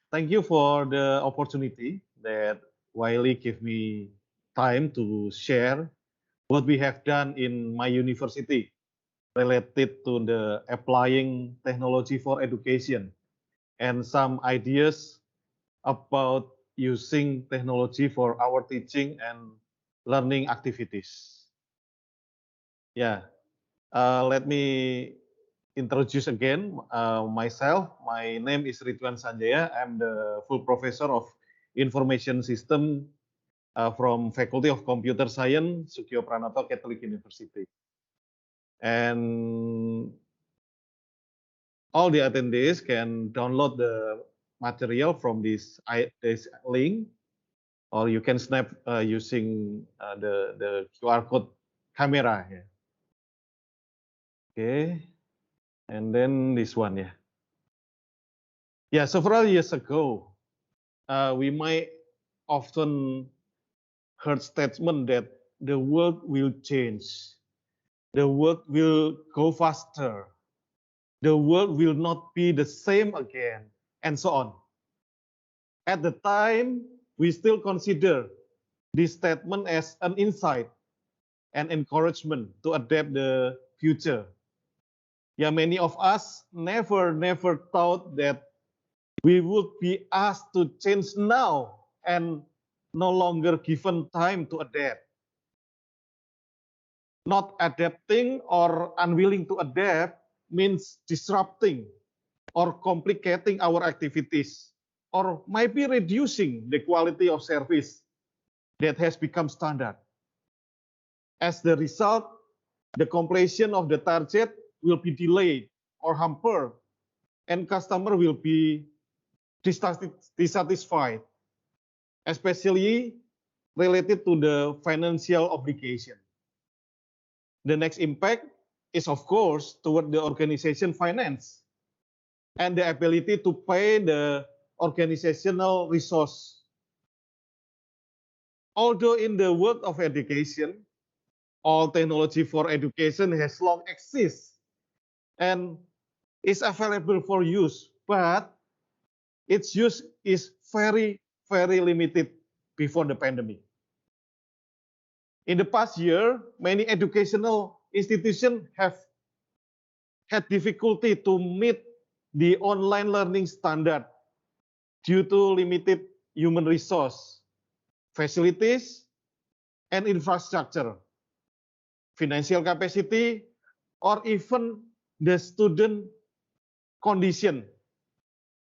Thank you for the opportunity that Wiley gave me time to share what we have done in my university related to the applying technology for education and some ideas about using technology for our teaching and learning activities. Yeah, let me introduce again myself. My name is Ridwan Sanjaya. I'm the full professor of information system from Faculty of Computer Science, Sukio Pranoto Catholic University. And all the attendees can download the material from this link, or you can snap using the QR code camera here. Okay, and then this one, yeah. Yeah, several years ago, we might often heard statement that the world will change, the world will go faster, the world will not be the same again, and so on. At the time, we still consider this statement as an insight and encouragement to adapt the future. Yeah, many of us never thought that we would be asked to change now and no longer given time to adapt. Not adapting or unwilling to adapt means disrupting or complicating our activities, or might be reducing the quality of service that has become standard. As the result, the completion of the target will be delayed or hampered, and customer will be dissatisfied, especially related to the financial obligation. The next impact is, of course, toward the organization finance and the ability to pay the organizational resource. Although in the world of education, all technology for education has long existed and is available for use, but its use is very limited before the pandemic. In the past year, many educational institutions have had difficulty to meet the online learning standard due to limited human resource, facilities, and infrastructure, financial capacity, or even the student condition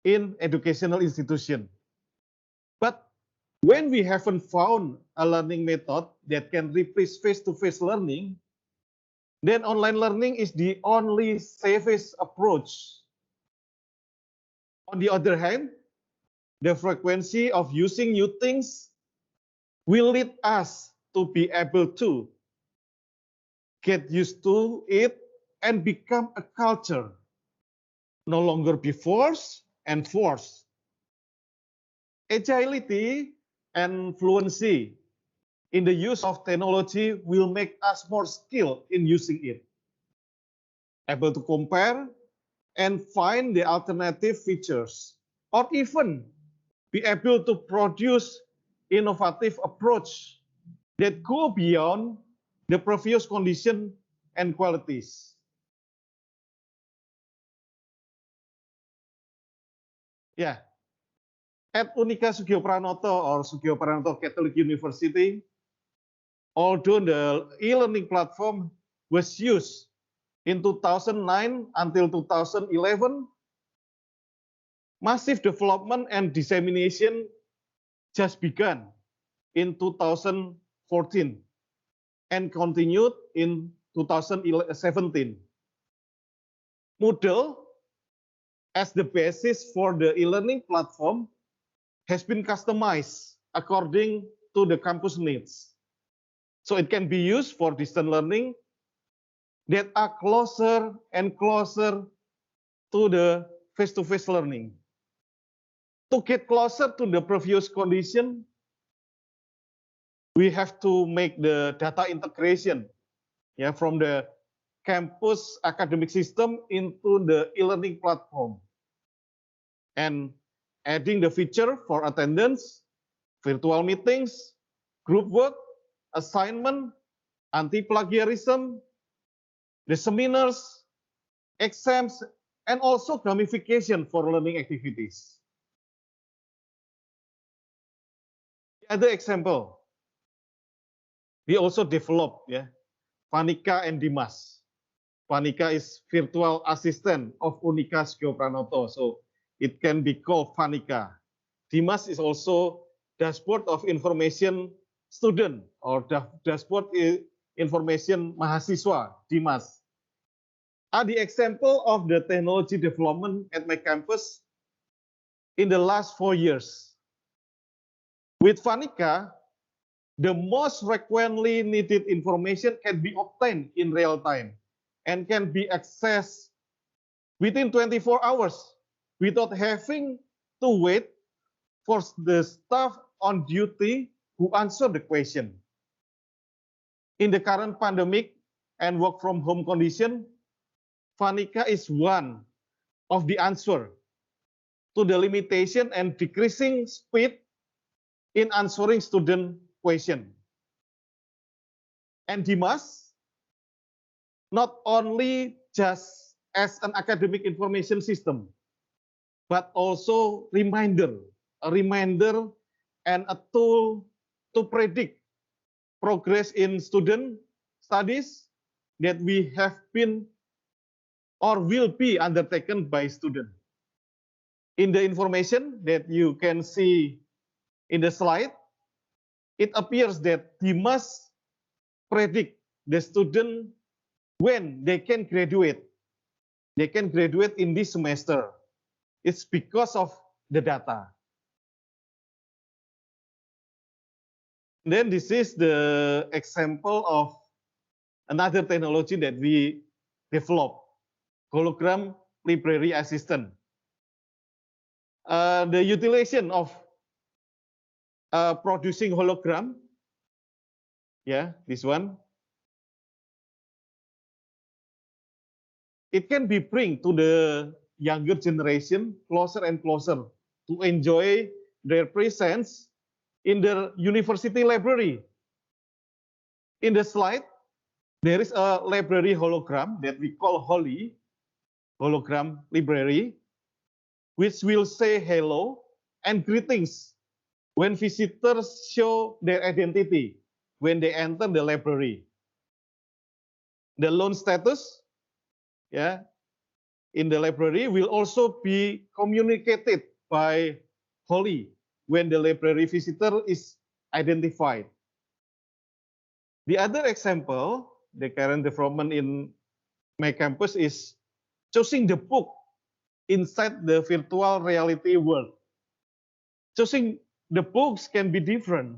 in educational institution. But when we haven't found a learning method that can replace face-to-face learning, then online learning is the only safest approach. On the other hand, the frequency of using new things will lead us to be able to get used to it and become a culture, no longer be forced and forced. Agility and fluency in the use of technology will make us more skilled in using it, able to compare and find the alternative features, or even be able to produce innovative approach that go beyond the previous condition and qualities. Yeah, at Unika Sugio Pranoto or Sugio Pranoto Catholic University, although the e-learning platform was used in 2009 until 2011, massive development and dissemination just began in 2014 and continued in 2017. Moodle, as the basis for the e-learning platform, has been customized according to the campus needs. So it can be used for distance learning that are closer and closer to the face-to-face learning. To get closer to the previous condition, we have to make the data integration, yeah, from the campus academic system into the e-learning platform. And adding the feature for attendance, virtual meetings, group work, assignment, anti-plagiarism, the seminars, exams, and also gamification for learning activities. The other example, we also developed Vanika and Dimas. Vanika is virtual assistant of Unika Sugio Pranoto, so it can be called Vanika. Dimas is also dashboard of information student or dashboard information mahasiswa, Dimas. Are the example of the technology development at my campus in the last 4 years. With Vanika, the most frequently needed information can be obtained in real time and can be accessed within 24 hours without having to wait for the staff on duty who answer the question. In the current pandemic and work from home condition, Vanika is one of the answer to the limitation and decreasing speed in answering student question. And Dimas, not only just as an academic information system, but also a reminder and a tool to predict progress in student studies that we have been or will be undertaken by students. In the information that you can see in the slide, it appears that Dimas predict the student when they can graduate. They can graduate in this semester. It's because of the data. Then this is the example of another technology that we developed, hologram library assistant. The utilization of producing hologram, this one, it can be bring to the younger generation closer and closer to enjoy their presence in the university library. In the slide, there is a library hologram that we call HOLI, hologram library, which will say hello and greetings when visitors show their identity when they enter the library. The loan status, in the library will also be communicated by HOLI when the library visitor is identified. The other example, the current development in my campus is choosing the book inside the virtual reality world. Choosing the books can be different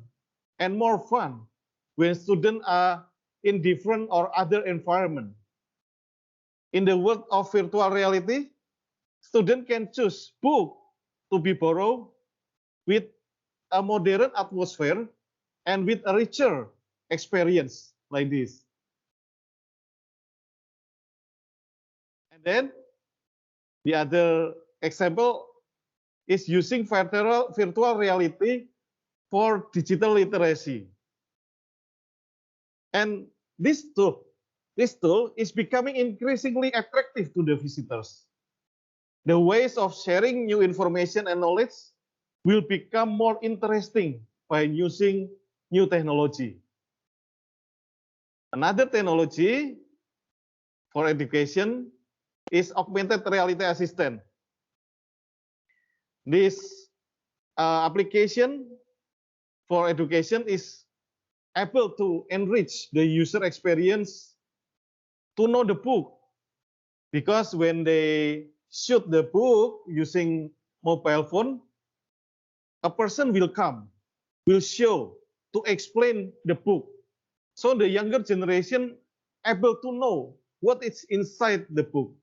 and more fun when students are in different or other environment. In the world of virtual reality, students can choose book to be borrowed with a modern atmosphere and with a richer experience like this. And then the other example is using virtual reality for digital literacy. And this tool is becoming increasingly attractive to the visitors. The ways of sharing new information and knowledge will become more interesting by using new technology. Another technology for education is augmented reality assistant. This application for education is able to enrich the user experience to know the book, because when they shoot the book using mobile phone, a person will come, will show to explain the book. So the younger generation able to know what is inside the book.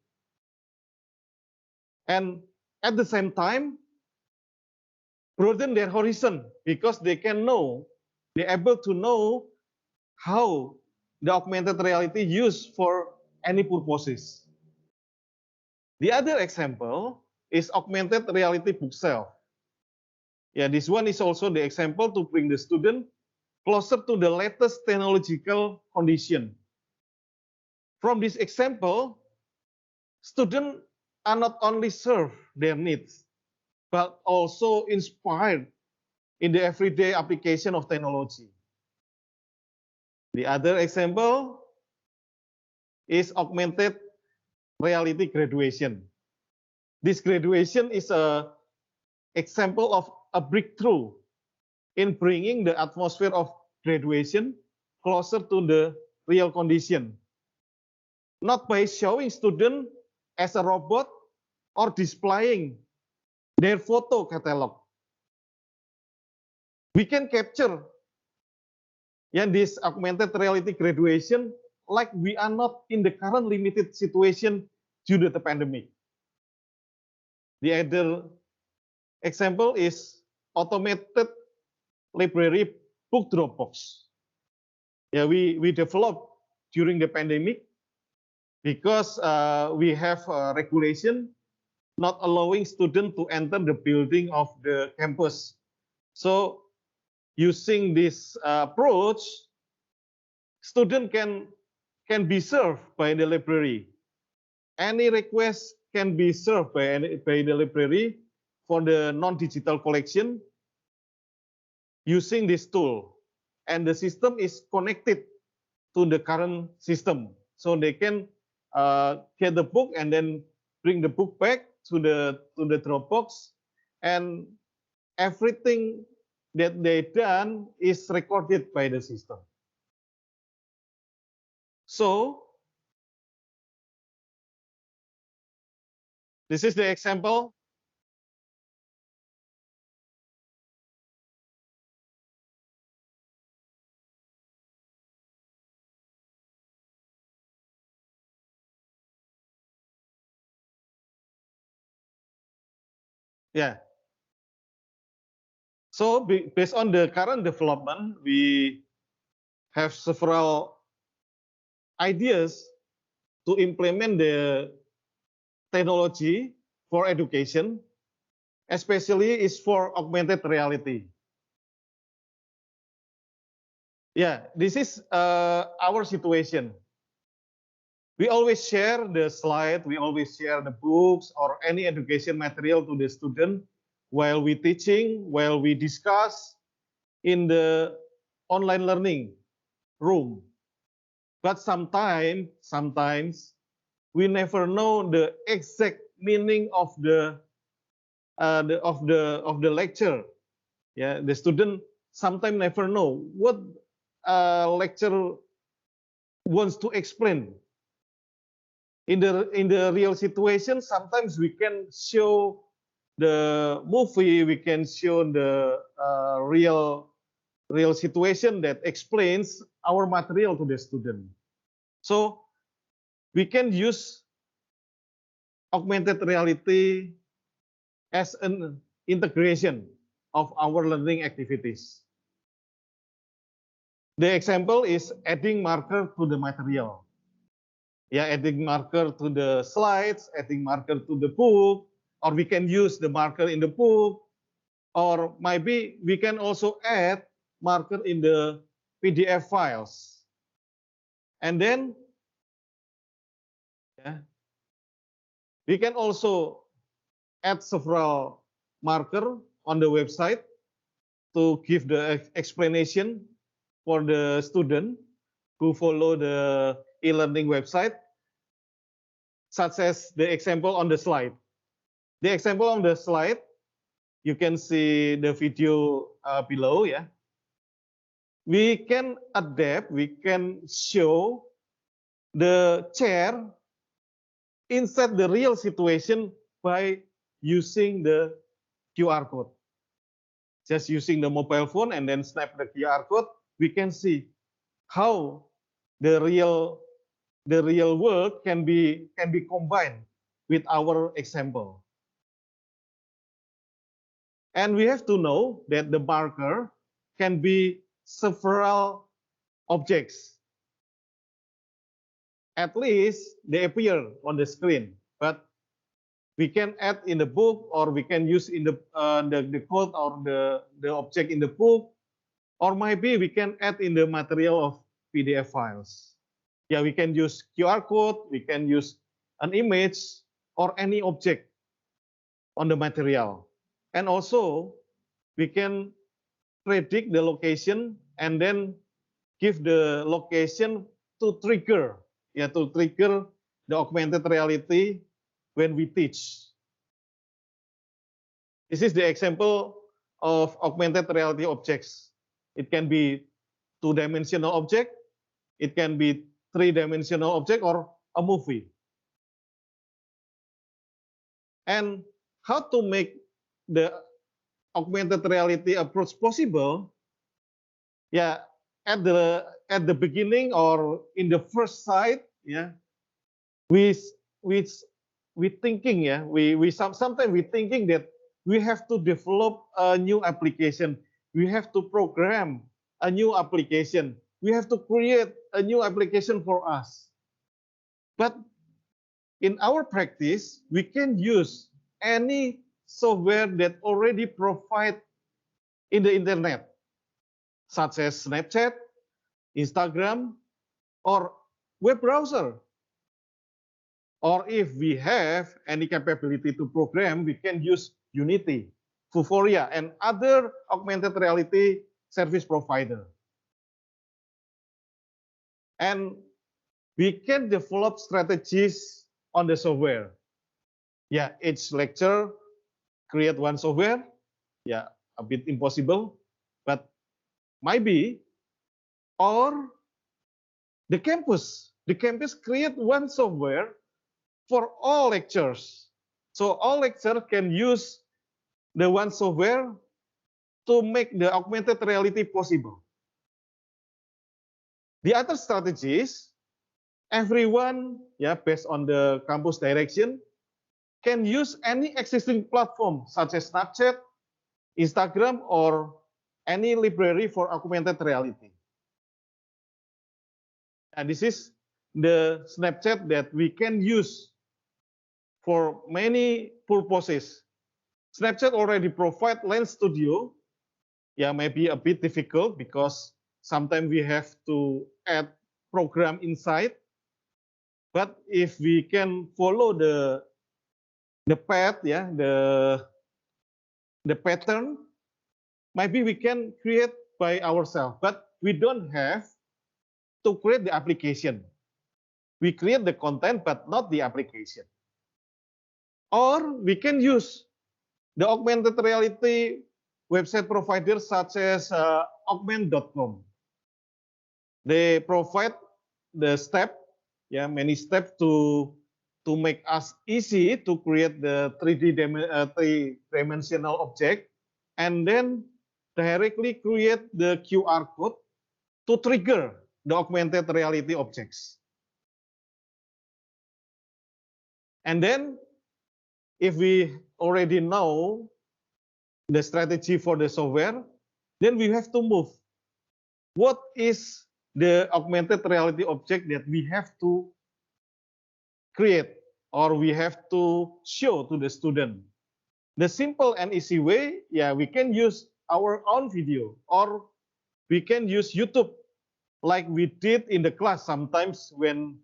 And at the same time, broaden their horizon, because they can know, they're able to know how the augmented reality used for any purposes. The other example is augmented reality bookshelf. Yeah, this one is also the example to bring the student closer to the latest technological condition. From this example, students are not only served their needs, but also inspired in the everyday application of technology. The other example is augmented reality graduation. This graduation is an example of a breakthrough in bringing the atmosphere of graduation closer to the real condition, not by showing students as a robot or displaying their photo catalog. We can capture this augmented reality graduation like we are not in the current limited situation due to the pandemic. The other example is automated library book drop box. Yeah, we developed during the pandemic because we have a regulation not allowing students to enter the building of the campus. So using this approach, student can be served by the library. Any request can be served by the library for the non-digital collection using this tool. And the system is connected to the current system. So they can get the book and then bring the book back to the Dropbox, and everything that they done is recorded by the system. So this is the example. Yeah. So based on the current development, we have several ideas to implement the technology for education, especially is for augmented reality. Yeah, this is our situation. We always share the slide, we always share the books or any education material to the student while we teaching, while we discuss in the online learning room. But sometimes we never know the exact meaning of the lecture. Yeah, the student sometimes never know what lecturer wants to explain. In the real situation, sometimes we can show the movie, we can show the real situation that explains our material to the student. So we can use augmented reality as an integration of our learning activities. The example is adding marker to the material. Yeah, adding marker to the slides, adding marker to the book, or we can use the marker in the book, or maybe we can also add marker in the PDF files. And then we can also add several marker on the website to give the explanation for the student who follow the e-learning website, such as the example on the slide. The example on the slide, you can see the video below. Yeah, we can adapt, we can show the chair inside the real situation by using the QR code. Just using the mobile phone and then snap the QR code, we can see how the real world can be combined with our example. And we have to know that the marker can be several objects. At least they appear on the screen, but we can add in the book, or we can use in the code or the object in the book, or maybe we can add in the material of PDF files. Yeah, we can use QR code, we can use an image or any object on the material. And also we can predict the location and then give the location to trigger the augmented reality when we teach. This is the example of augmented reality objects. It can be two-dimensional object, it can be three-dimensional object, or a movie. And how to make the augmented reality approach possible? Yeah, at the beginning or in the first sight, yeah, we we thinking, yeah, sometimes we thinking that we have to develop a new application, we have to program a new application, we have to create a new application for us. But in our practice, we can use any software that already provide in the internet, such as Snapchat, Instagram, or web browser. Or if we have any capability to program, we can use Unity, Vuforia, and other augmented reality service provider. And we can develop strategies on the software. Yeah, each lecture create one software. Yeah, a bit impossible, but maybe. Or the campus create one software for all lectures. So all lectures can use the one software to make the augmented reality possible. The other strategies, everyone, yeah, based on the campus direction, can use any existing platform such as Snapchat, Instagram, or any library for augmented reality. And this is the Snapchat that we can use for many purposes. Snapchat already provide Lens Studio. Yeah, maybe a bit difficult because sometimes we have to add program inside. But if we can follow the path, yeah, the pattern, maybe we can create by ourselves. But we don't have to create the application. We create the content, but not the application. Or we can use the augmented reality website providers such as augment.com. They provide the step, yeah, many steps to make us easy to create the 3D-dimensional object, and then directly create the QR code to trigger the augmented reality objects. And then if we already know the strategy for the software, then we have to move. What is the augmented reality object that we have to create or we have to show to the student? The simple and easy way, yeah, we can use our own video, or we can use YouTube like we did in the class sometimes when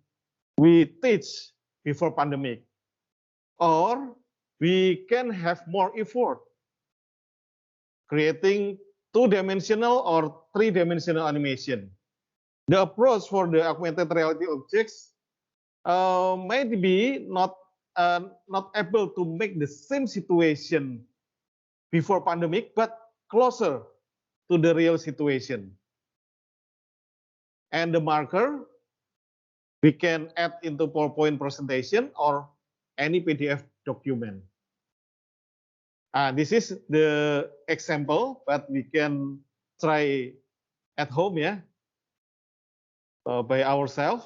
we teach before pandemic. Or we can have more effort creating two-dimensional or three-dimensional animation. The approach for the augmented reality objects might be not able to make the same situation before pandemic, but closer to the real situation. And the marker we can add into PowerPoint presentation or any PDF document. This is the example, but we can try at home, yeah, by ourselves.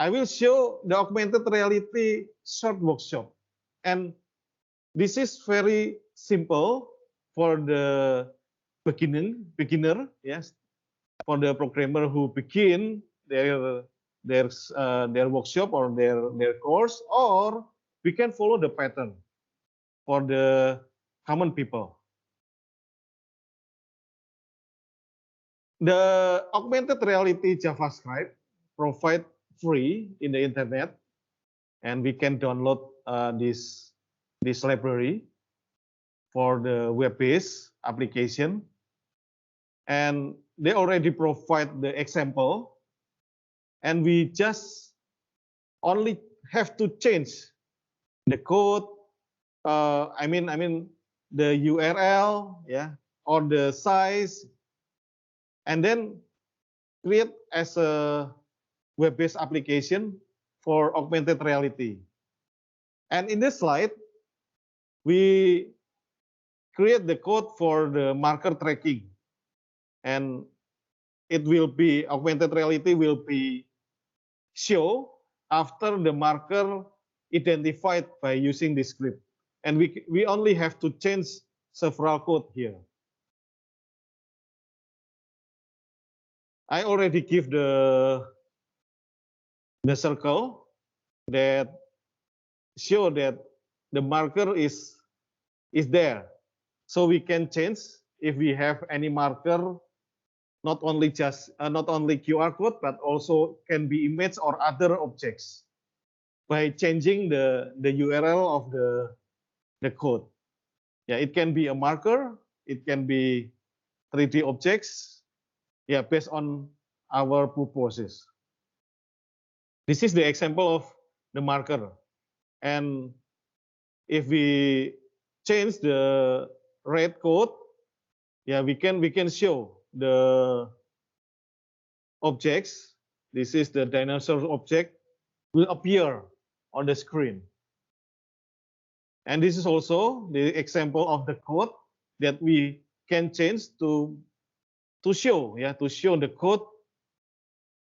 I will show the augmented reality short workshop. And this is very simple for the beginner, yes, for the programmer who begin their workshop or their course, or we can follow the pattern for the common people. The augmented reality JavaScript provide free in the internet, and we can download this library for the web-based application. And they already provide the example, and we just only have to change the code. I mean the URL, yeah, or the size, and then create as a web-based application for augmented reality. And in this slide, we create the code for the marker tracking, and it will be augmented reality will be show after the marker identified by using this script. And we only have to change several code here. I already give the circle that show that the marker is there. So we can change if we have any marker, not only QR code, but also can be image or other objects by changing the URL of the code. Yeah, it can be a marker, it can be 3D objects, yeah, based on our purposes. This is the example of the marker. And if we change the red code, yeah, we can show the objects. This is the dinosaur object will appear on the screen. And this is also the example of the code that we can change to show, yeah, to show the code,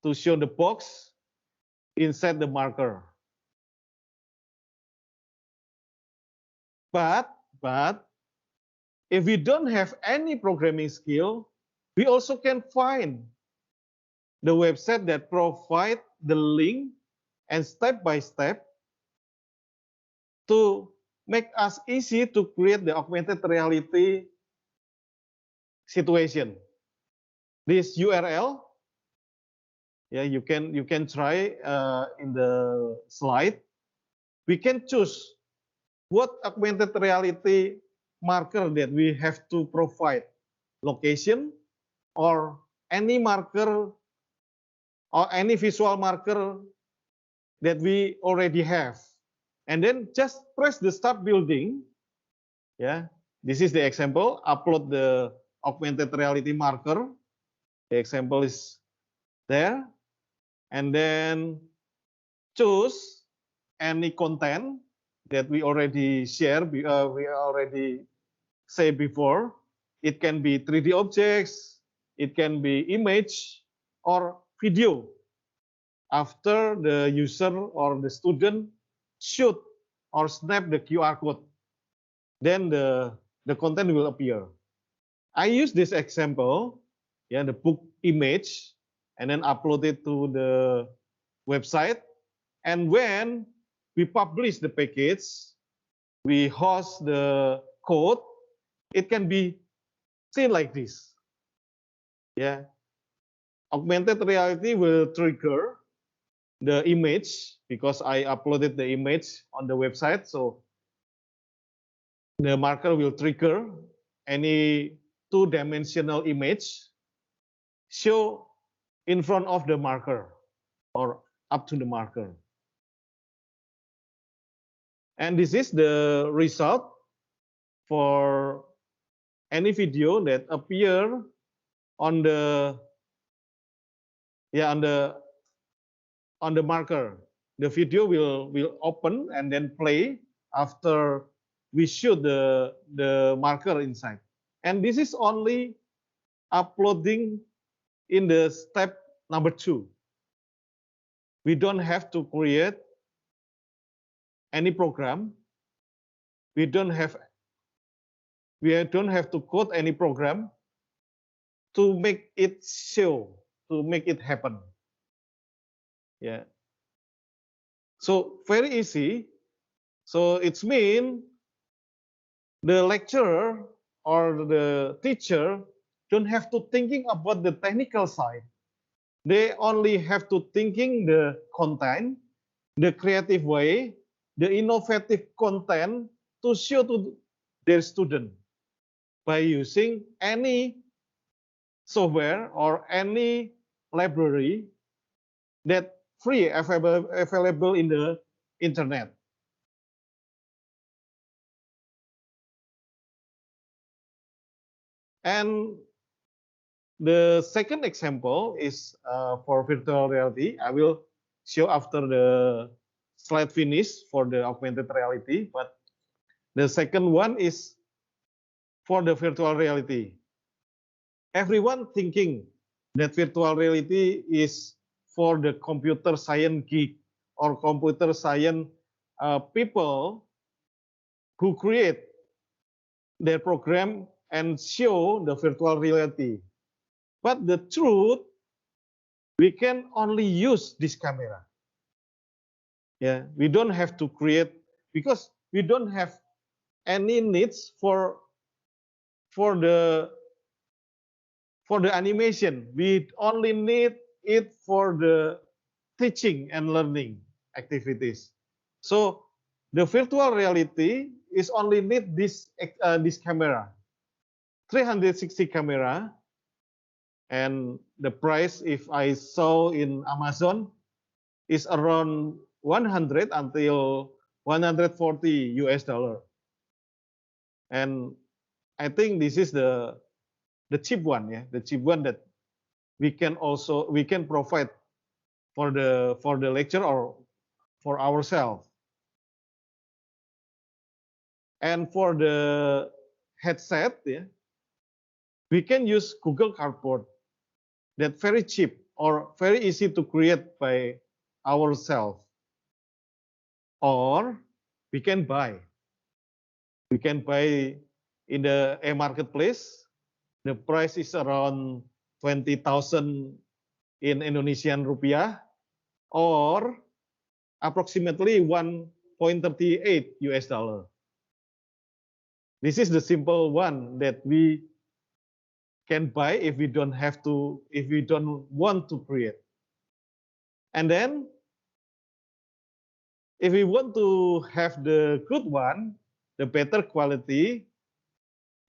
to show the box inside the marker. But if we don't have any programming skill, we also can find the website that provide the link and step by step to make us easy to create the augmented reality situation. This URL, yeah, you can try in the slide. We can choose what augmented reality marker that we have to provide, location or any marker or any visual marker that we already have. And then just press the start building. Yeah, this is the example. Upload the augmented reality marker. The example is there. And then choose any content that we already share, we already say before. It can be 3D objects, it can be image or video. After the user or the student shoot or snap the QR code, then the content will appear. I use this example, yeah, the book image, and then upload it to the website. And when we publish the package, we host the code, it can be seen like this. Yeah. Augmented reality will trigger the image because I uploaded the image on the website. So the marker will trigger any two-dimensional image show in front of the marker or up to the marker. And this is the result for any video that appear on the marker. The video will open and then play after we shoot the marker inside. And this is only uploading in the step number 2. We don't have to create any program. We don't have to code any program to make it show, to make it happen. Yeah. So very easy. So it's mean the lecturer or the teacher don't have to thinking about the technical side. They only have to thinking the content, the creative way, the innovative content to show to their student by using any software or any library that free available in the internet. And the second example is for virtual reality. I will show after the slide finish for the augmented reality, but the second one is for the virtual reality. Everyone thinking that virtual reality is for the computer science geek or computer science people who create their program and show the virtual reality. But the truth, we can only use this camera. Yeah, we don't have to create because we don't have any needs for the for the animation. We only need it for the teaching and learning activities. So the virtual reality is only need this camera, 360 camera, and the price if I saw in Amazon is around 100 until 140 US dollar. And I think this is the cheap one, yeah, the cheap one that we can provide for the lecture or for ourselves. And for the headset, yeah, we can use Google Cardboard that very cheap or very easy to create by ourselves. Or we can buy. We can buy in the marketplace. The price is around 20,000 in Indonesian rupiah or approximately 1.38 US dollar. This is the simple one that we can buy if we don't have to, if we don't want to create. And then if we want to have the good one, the better quality,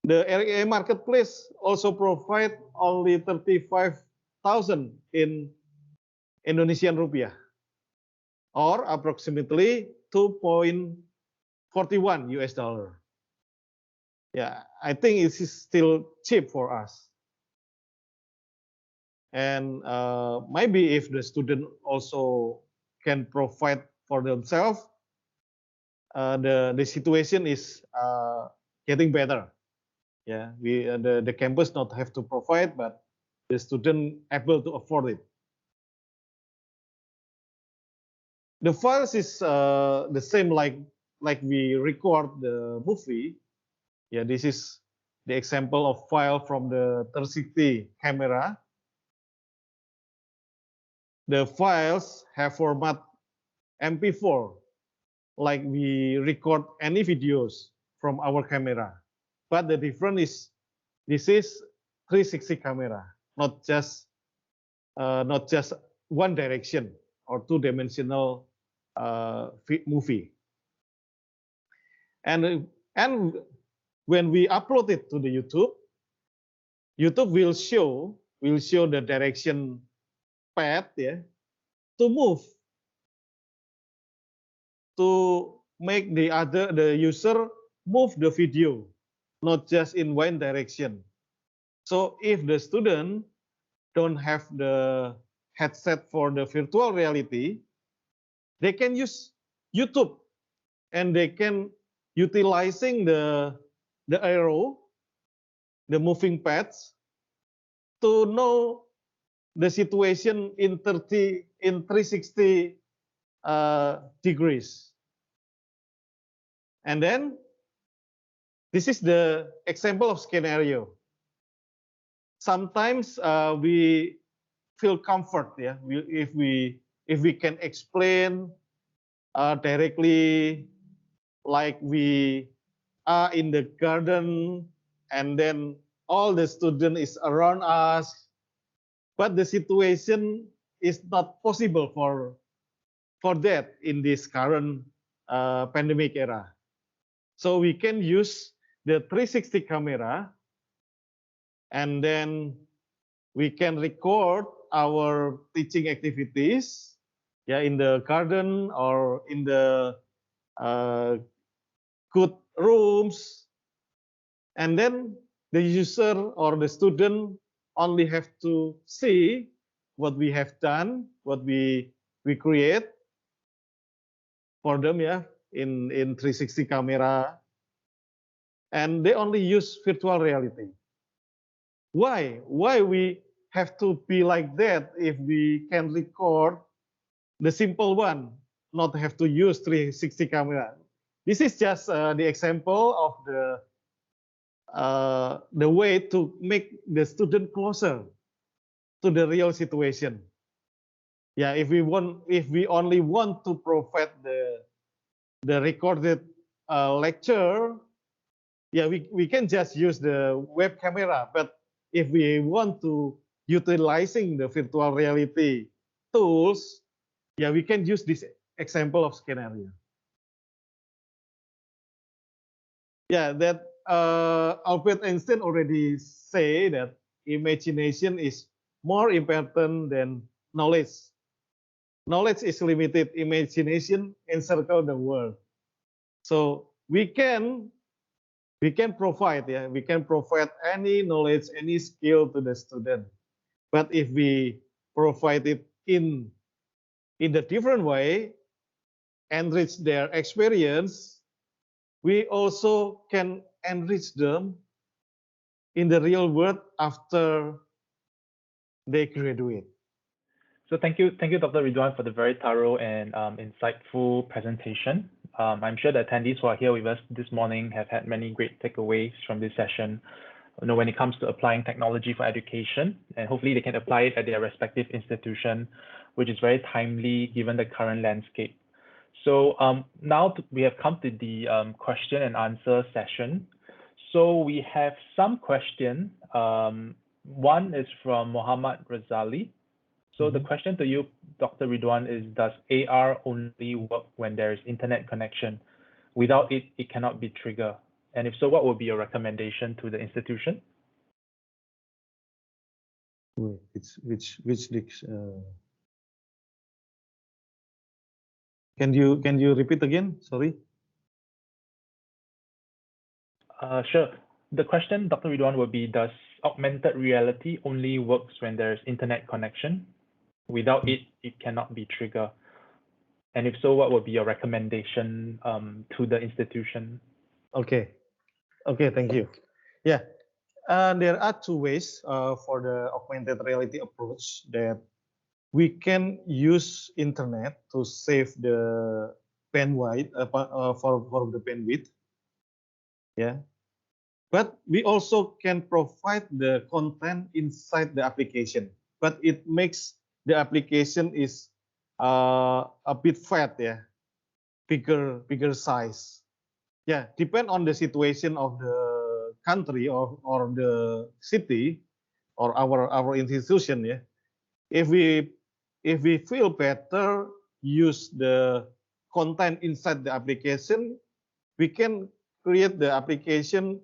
the area marketplace also provide only 35,000 in Indonesian rupiah or approximately 2.41 US dollar. Yeah, I think it is still cheap for us. And maybe if the student also can provide for themselves, the situation is getting better. Yeah, the campus not have to provide, but the student able to afford it. The files is the same like we record the movie. Yeah, this is the example of file from the 360 camera. The files have format MP4, like we record any videos from our camera. But the difference is this is 360 camera, not just one direction or two-dimensional movie. And when we upload it to the YouTube, YouTube will show the direction path, yeah, to move, to make the user move the video, not just in one direction. So if the student don't have the headset for the virtual reality, they can use YouTube and they can utilizing the arrow, the moving paths to know the situation in 360 degrees. And then this is the example of scenario. Sometimes we feel comfort, yeah, if we can explain directly like we are in the garden and then all the student is around us, but the situation is not possible for that in this current pandemic era. So we can use the 360 camera, and then we can record our teaching activities, yeah, in the garden or in the uh, good rooms, and then the user or the student only have to see what we have done, what we create for them, yeah, in 360 camera, and they only use virtual reality. Why we have to be like that if we can record the simple one, not have to use 360 camera? This is just the example of the way to make the student closer to the real situation. Yeah, if we only want to provide the recorded lecture, yeah, we can just use the web camera. But if we want to utilizing the virtual reality tools, yeah, we can use this example of scenario. Yeah, that Albert Einstein already say that imagination is more important than knowledge. Knowledge is limited, imagination encircle the world. So we can provide, yeah, we can provide any knowledge, any skill to the student. But if we provide it in a different way, enrich their experience, we also can enrich them in the real world after they graduate. So thank you, Dr. Ridwan, for the very thorough and insightful presentation. I'm sure the attendees who are here with us this morning have had many great takeaways from this session. When it comes to applying technology for education, and hopefully they can apply it at their respective institution, which is very timely given the current landscape. So now we have come to the question and answer session. So we have some questions. One is from Muhammad Razali. So the question to you, Dr. Ridwan, is does AR only work when there is internet connection? Without it, it cannot be triggered. And if so, what would be your recommendation to the institution? Which can you repeat again? Sorry. Sure. The question, Dr. Ridwan, would be, does augmented reality only works when there's internet connection? Without it, it cannot be triggered. And if so, what would be your recommendation to the institution? Okay, thank you. Yeah, there are two ways for the augmented reality approach that we can use internet to save the bandwidth for the bandwidth. Yeah, but we also can provide the content inside the application, but it makes the application is a bit fat, yeah, bigger size. Yeah, depend on the situation of the country or the city or our institution. Yeah, if we feel better use the content inside the application, we can create the application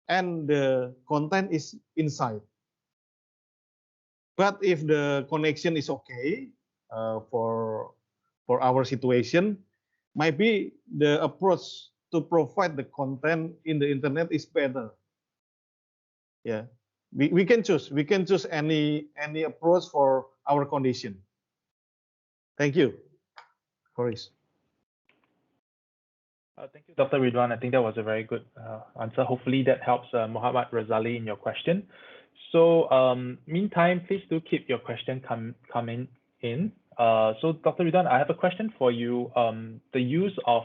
and the content is inside. But if the connection is okay for our situation, maybe the approach to provide the content in the internet is better. Yeah, we can choose any approach for our condition. Thank you, Horace. Thank you, Dr. Ridwan. I think that was a very good answer. Hopefully that helps Muhammad Razali in your question. So meantime, please do keep your question coming in. So Dr. Ridwan, I have a question for you. The use of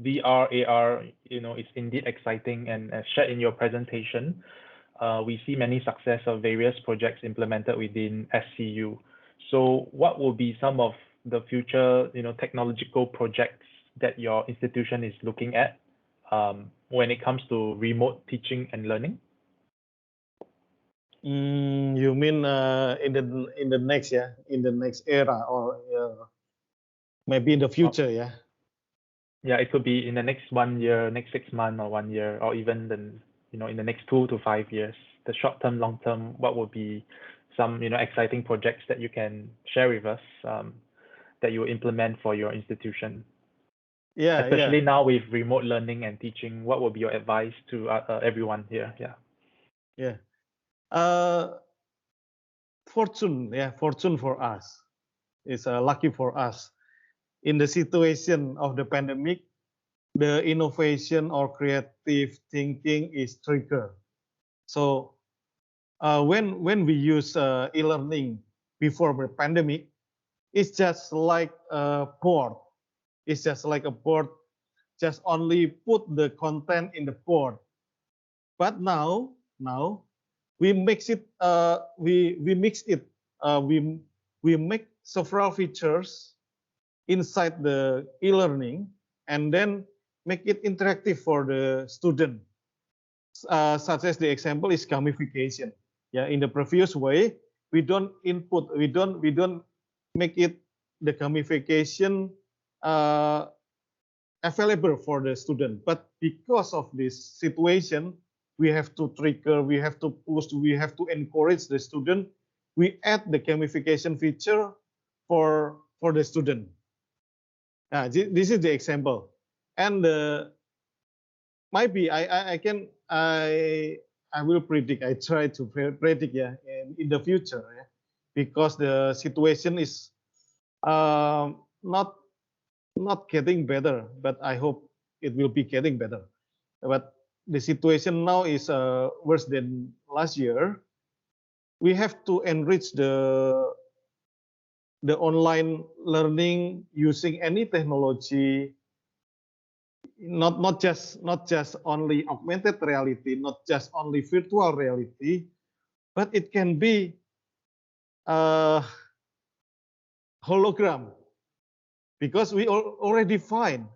VR, AR, is indeed exciting, and as shared in your presentation, we see many success of various projects implemented within SCU. So what will be some of the future, technological projects that your institution is looking at when it comes to remote teaching and learning? You mean in the next in the next era, or maybe in the future, yeah? Yeah, it could be in the next 1 year, next 6 months, or 1 year, or even in the next 2 to 5 years. The short term, long term, what would be some exciting projects that you can share with us that you implement for your institution? Yeah, Especially now with remote learning and teaching, what would be your advice to everyone here? Yeah. Fortune for us. It's lucky for us. In the situation of the pandemic, the innovation or creative thinking is triggered. So when we use e-learning before the pandemic, it's just like a board. It's just like a board. Just only put the content in the board. But now we mix it. We mix it. We make several features inside the e-learning and then make it interactive for the student. Such as the example is gamification. Yeah, in the previous way, we don't input, we don't make it the gamification available for the student. But because of this situation, we have to trigger, we have to push, we have to encourage the student. We add the gamification feature for the student. This is the example, and maybe I will predict. I try to predict, in the future, because the situation is not getting better, but I hope it will be getting better. But the situation now is worse than last year. We have to enrich the online learning using any technology, not just only augmented reality, not just only virtual reality, but it can be hologram, because we already found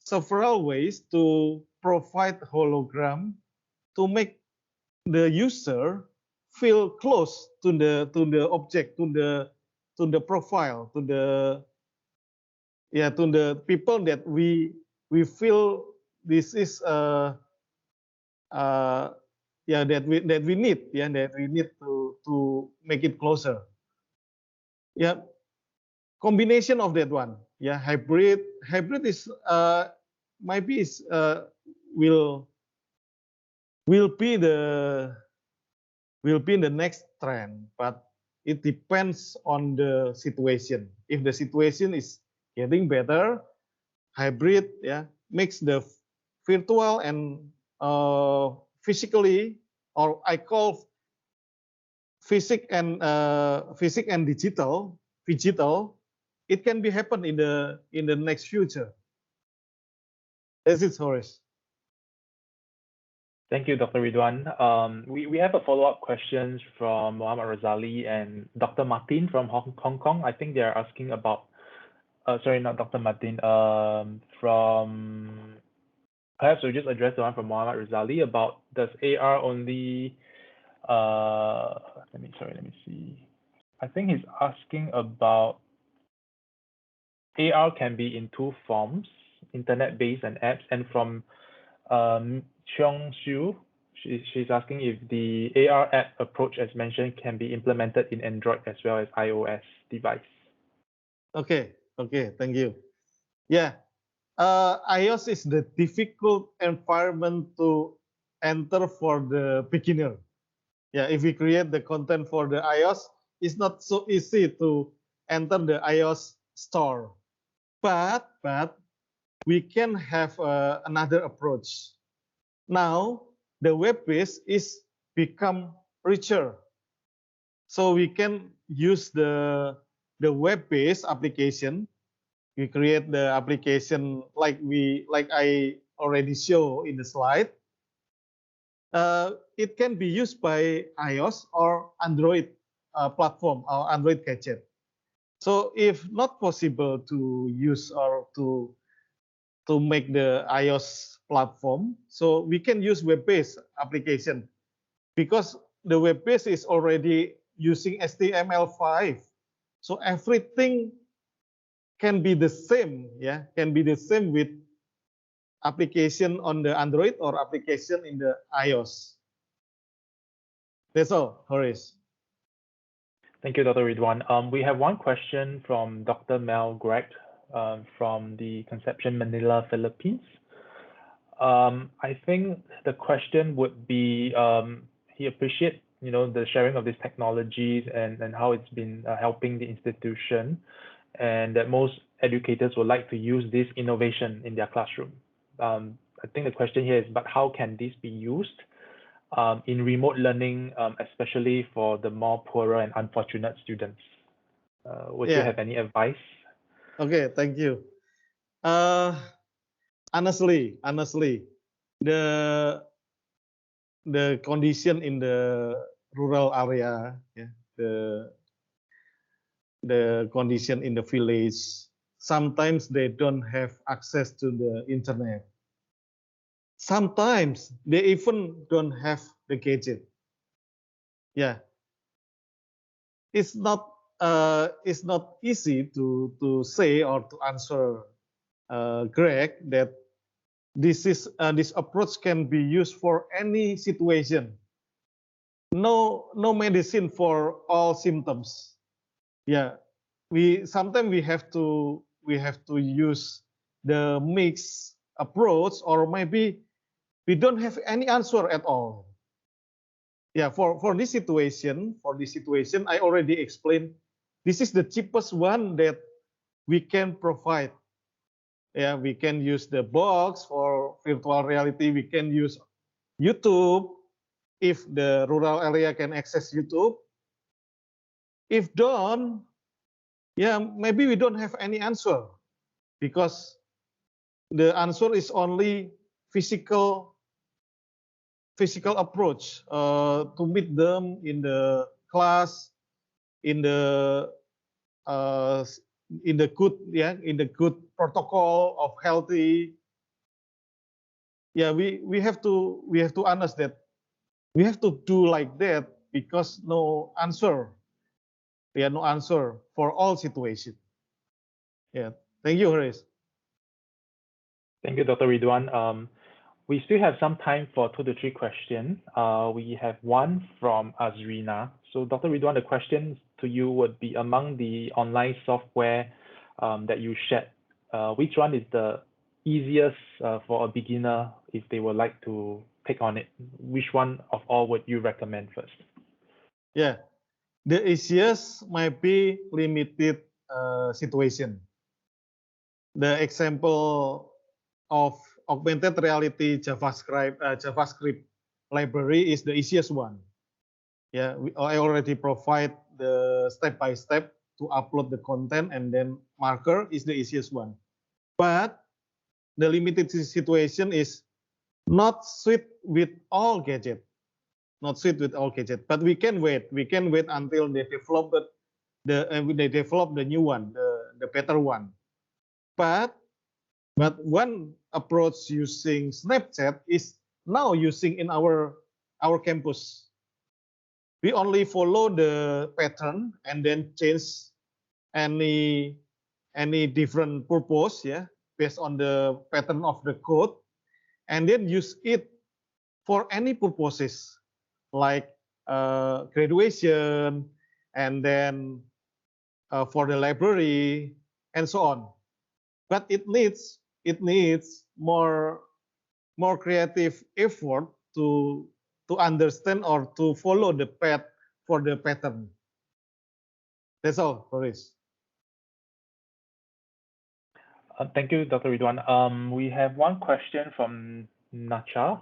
several ways to provide hologram to make the user feel close to the object, to the profile, to the people that we feel this is that we need to make it closer. Combination of that one. Hybrid is maybe will be the next trend, but it depends on the situation. If the situation is getting better, hybrid makes the virtual and physically, or I call physics and digital, it can be happen in the next future. That's it, Horace. Thank you, Dr. Ridwan. We have a follow-up questions from Muhammad Razali and Dr. Martin from Hong Kong. I think they are asking about, sorry, not Dr. Martin, perhaps we'll just address the one from Muhammad Razali about, does AR only, let me see. I think he's asking about AR can be in two forms, internet-based and apps, and from Cheong Xu, she's asking if the AR app approach, as mentioned, can be implemented in Android as well as iOS device. Okay, thank you. iOS is the difficult environment to enter for the beginner. If we create the content for the iOS, it's not so easy to enter the iOS store. But we can have another approach. Now the web base is become richer, so we can use the web-based application. We create the application like I already show in the slide. It can be used by iOS or Android platform or Android gadget. So if not possible to use or to make the iOS platform, so we can use web-based application because the web-based is already using HTML5. So everything can be the same, yeah, can be the same with application on the Android or application in the iOS. That's all, Horace. Thank you, Dr. Ridwan. We have one question from Dr. Mel Gregg from the Concepcion, Manila, Philippines. I think the question would be, he appreciates, the sharing of these technologies and how it's been helping the institution, and that most educators would like to use this innovation in their classroom. I think the question here is, but how can this be used in remote learning, especially for the more poorer and unfortunate students? Would you have any advice? Okay, thank you. Honestly, the condition in the rural area, yeah, the condition in the village, sometimes they don't have access to the internet. Sometimes they even don't have the gadget. Yeah, it's not easy to say or to answer Greg that this approach can be used for any situation. No medicine for all symptoms. Yeah, sometimes we have to use the mixed approach, or maybe we don't have any answer at all. Yeah, for this situation, I already explained. This is the cheapest one that we can provide. Yeah, we can use the box for virtual reality. We can use YouTube if the rural area can access YouTube. If don't, yeah, maybe we don't have any answer because the answer is only physical approach to meet them in the class, in the uh, in the good protocol of healthy. Yeah, we have to honest that we have to do like that because no answer. No answer for all situations. Yeah, thank you, Horace. Thank you, Dr. Ridwan. We still have some time for 2 to 3 questions. We have one from Azrina. So Dr. Ridwan, the question to you would be, among the online software that you shared, which one is the easiest for a beginner if they would like to take on it? Which one of all would you recommend first? Yeah, the easiest might be limited situation. The example of augmented reality JavaScript library is the easiest one. Yeah, I already provide the step-by-step to upload the content, and then marker is the easiest one. But the limited situation is not suit with all gadget, but we can wait. We can wait until they develop the new one, the better one. But one approach using Snapchat is now using in our campus. We only follow the pattern and then change any different purpose, yeah, based on the pattern of the code, and then use it for any purposes like graduation, and then for the library and so on. But it needs more creative effort to understand or to follow the path for the pattern. That's all, Boris. Thank you, Dr. Ridwan. We have one question from Nasha.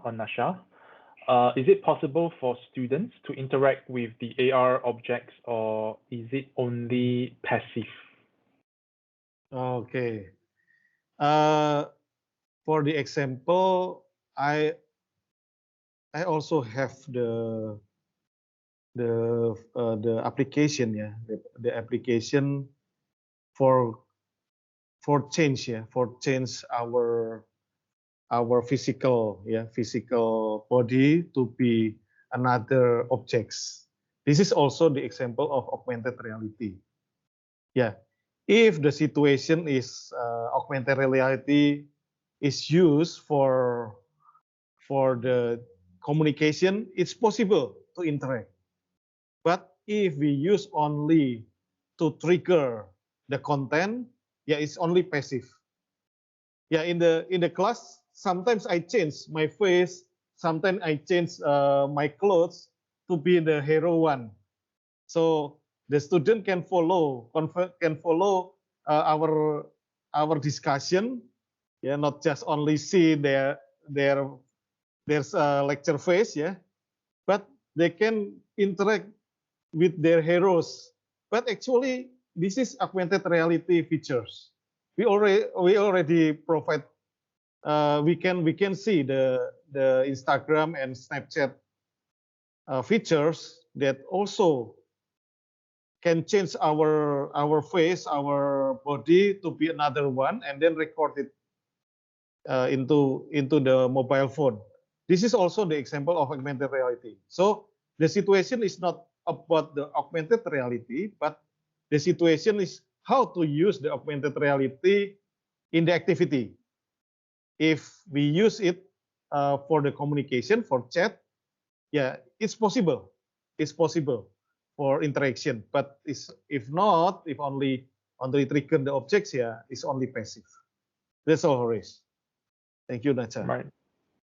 Is it possible for students to interact with the AR objects, or is it only passive? Okay. For the example, I also have the application, yeah, the application for change, for change our physical body to be another objects. This is also the example of augmented reality. If the situation is augmented reality is used for the communication, it's possible to interact. But if we use only to trigger the content, it's only passive. In the class, sometimes I change my face, sometimes I change my clothes to be the hero one. So the student can follow our discussion, not just only see their lecture face, but they can interact with their heroes. But actually, this is augmented reality features. We already provide. We can see the Instagram and Snapchat features that also can change our face, our body to be another one, and then record it into the mobile phone. This is also the example of augmented reality. So the situation is not about the augmented reality, but the situation is how to use the augmented reality in the activity. If we use it for the communication, for chat, it's possible. It's possible for interaction, but if not, if only trigger the objects, it's only passive. That's all, Horace. Thank you, Nacha. Right.